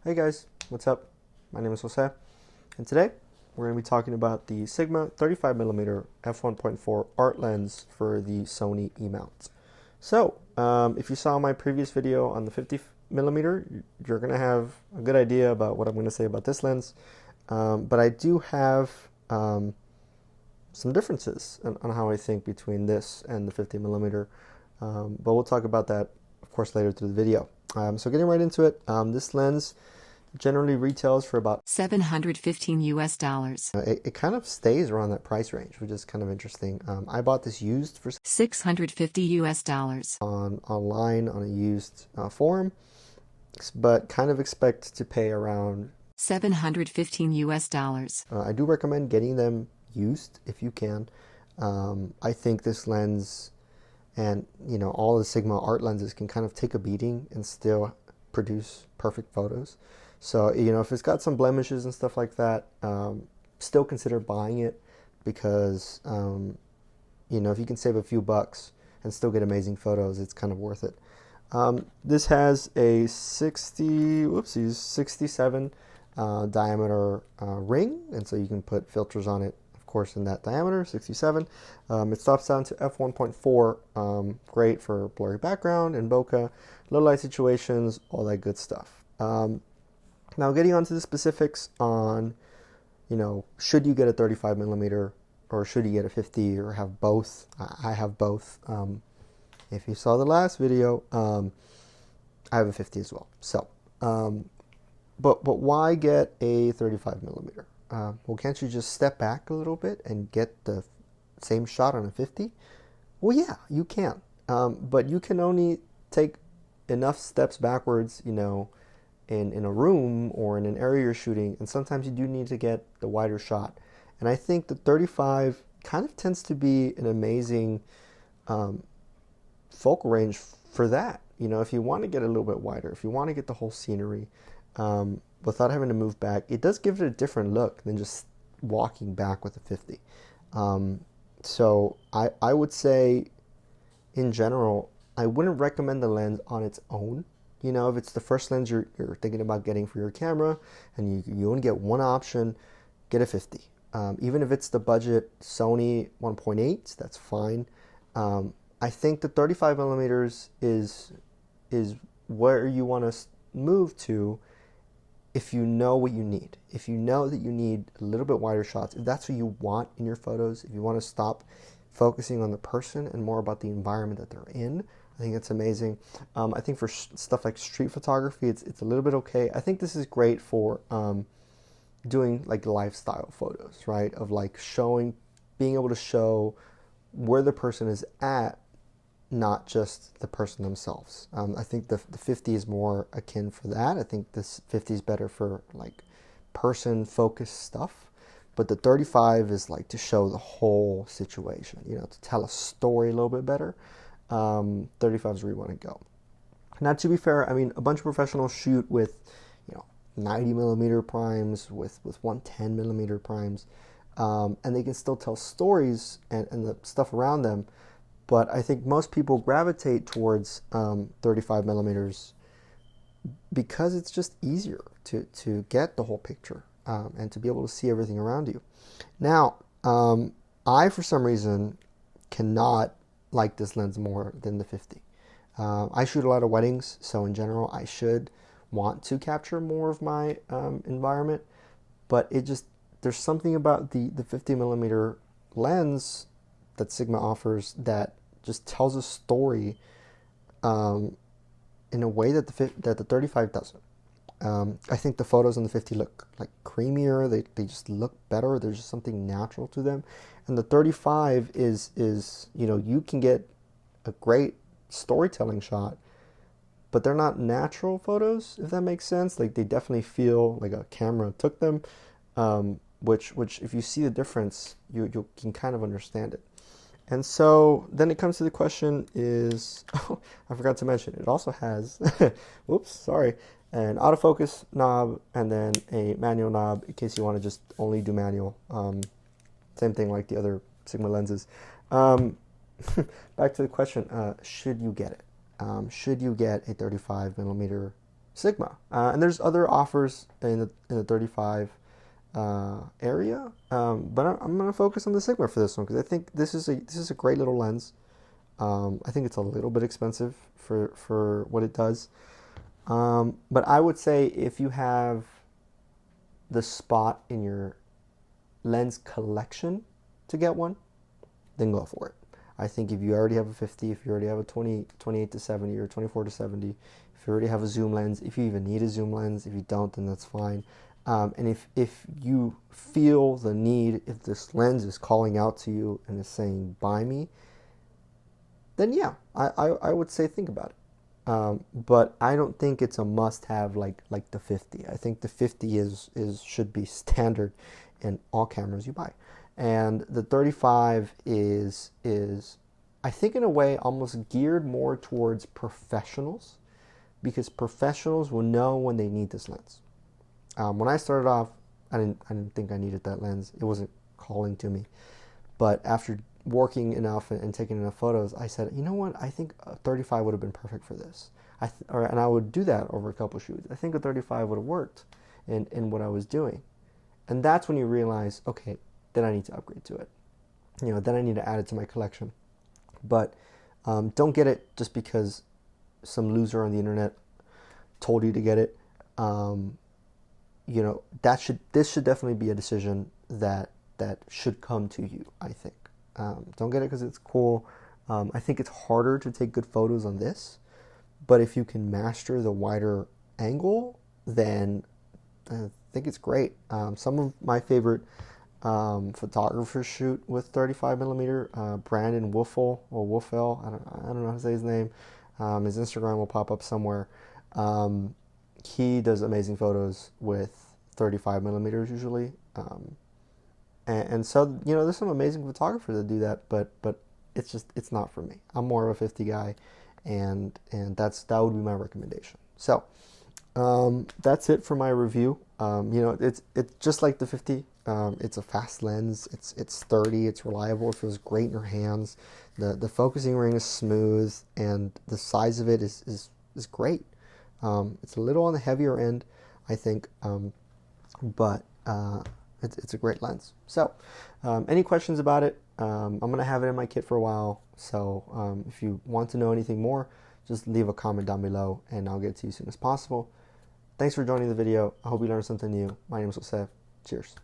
Hey guys, what's up? My name is Jose, and today we're going to be talking about the Sigma 35mm f1.4 art lens for the Sony E-mount. So, if you saw my previous video on the 50mm, you're going to have a good idea about what I'm going to say about this lens, but I do have some differences on how I think between this and the 50mm, but we'll talk about that, of course, later through the video. So getting right into it, this lens generally retails for about $715 US. It kind of stays around that price range, which is kind of interesting. I bought this used for $650 US. online on a used forum, but kind of expect to pay around $715 US. I do recommend getting them used if you can. I think this lens and all the Sigma art lenses can kind of take a beating and still produce perfect photos. So if it's got some blemishes and stuff like that, still consider buying it because if you can save a few bucks and still get amazing photos, it's kind of worth it. This has a 67 diameter ring, and so you can put filters on it, of course, in that diameter, 67. It stops down to f1.4, great for blurry background and bokeh, low light situations, all that good stuff. Now getting onto the specifics on, should you get a 35mm or should you get a 50 or have both? I have both. If you saw the last video, I have a 50 as well. So, but why get a 35mm? Well, can't you just step back a little bit and get the same shot on a 50? Well, yeah, you can. But you can only take enough steps backwards, in a room or in an area you're shooting, and sometimes you do need to get the wider shot. And I think the 35 kind of tends to be an amazing focal range for that. If you want to get a little bit wider, if you want to get the whole scenery without having to move back, it does give it a different look than just walking back with a 50. So I would say, in general, I wouldn't recommend the lens on its own. If it's the first lens you're thinking about getting for your camera and you only get one option, get a 50. Even if it's the budget Sony 1.8, that's fine. I think the 35mm is where you want to move to if you know what you need. If you know that you need a little bit wider shots, if that's what you want in your photos, if you want to stop focusing on the person and more about the environment that they're in, I think it's amazing. I think for stuff like street photography, it's a little bit okay. I think this is great for doing like lifestyle photos, right? Of like being able to show where the person is at, not just the person themselves. I think the 50 is more akin for that. I think this 50 is better for like person focused stuff. But the 35 is like to show the whole situation, to tell a story a little bit better. 35 is where you want to go. Now, to be fair, I mean, a bunch of professionals shoot with 90mm primes, with 110mm primes, and they can still tell stories and the stuff around them. But I think most people gravitate towards 35mm because it's just easier to get the whole picture and to be able to see everything around you. Now, I, for some reason, cannot like this lens more than the 50. I shoot a lot of weddings, so in general I should want to capture more of my environment, but there's something about the 50mm lens that Sigma offers that just tells a story in a way that the 35 doesn't. I think the photos on the 50 look like creamier, they just look better, there's just something natural to them. And the 35 is you can get a great storytelling shot, but they're not natural photos, if that makes sense. Like, they definitely feel like a camera took them, which if you see the difference, you can kind of understand it. And so then it comes to the question is, oh, I forgot to mention, it also has, whoops, sorry, an autofocus knob and then a manual knob in case you want to just only do manual. Same thing like the other Sigma lenses. Back to the question, should you get it? Should you get a 35mm Sigma. And there's other offers in the 35 area, but I'm going to focus on the Sigma for this one because I think this is a great little lens. I think it's a little bit expensive for what it does, but I would say if you have the spot in your lens collection to get one, then go for it. I think if you already have a 50, if you already have a 28 to 70 or 24 to 70, if you already have a zoom lens, if you even need a zoom lens, if you don't, then that's fine. And if you feel the need, if this lens is calling out to you and is saying, buy me, then yeah, I would say think about it. But I don't think it's a must-have like the 50. I think the 50 should be standard in all cameras you buy. And the 35 is I think in a way almost geared more towards professionals, because professionals will know when they need this lens. When I started off, I didn't think I needed that lens. It wasn't calling to me. But after working enough and taking enough photos, I said, you know what? I think a 35 would have been perfect for this. And I would do that over a couple shoots. I think a 35 would have worked in what I was doing. And that's when you realize, okay, then I need to upgrade to it. Then I need to add it to my collection. But don't get it just because some loser on the internet told you to get it. This should definitely be a decision that should come to you, I think. Don't get it because it's cool. I think it's harder to take good photos on this, but if you can master the wider angle, then I think it's great. Some of my favorite photographers shoot with 35 millimeter. Brandon Woofel or Woofel, I don't know how to say his name. His Instagram will pop up somewhere. He does amazing photos with 35 millimeters usually. And so, there's some amazing photographers that do that, but it's not for me. I'm more of a 50 guy, and that would be my recommendation. So, that's it for my review. It's just like the 50. It's a fast lens. It's sturdy. It's reliable. It feels great in your hands. The focusing ring is smooth, and the size of it is great. It's a little on the heavier end, I think, but it's a great lens. So, any questions about it? I'm going to have it in my kit for a while. So, if you want to know anything more, just leave a comment down below, and I'll get to you as soon as possible. Thanks for joining the video. I hope you learned something new. My name is Joseph. Cheers.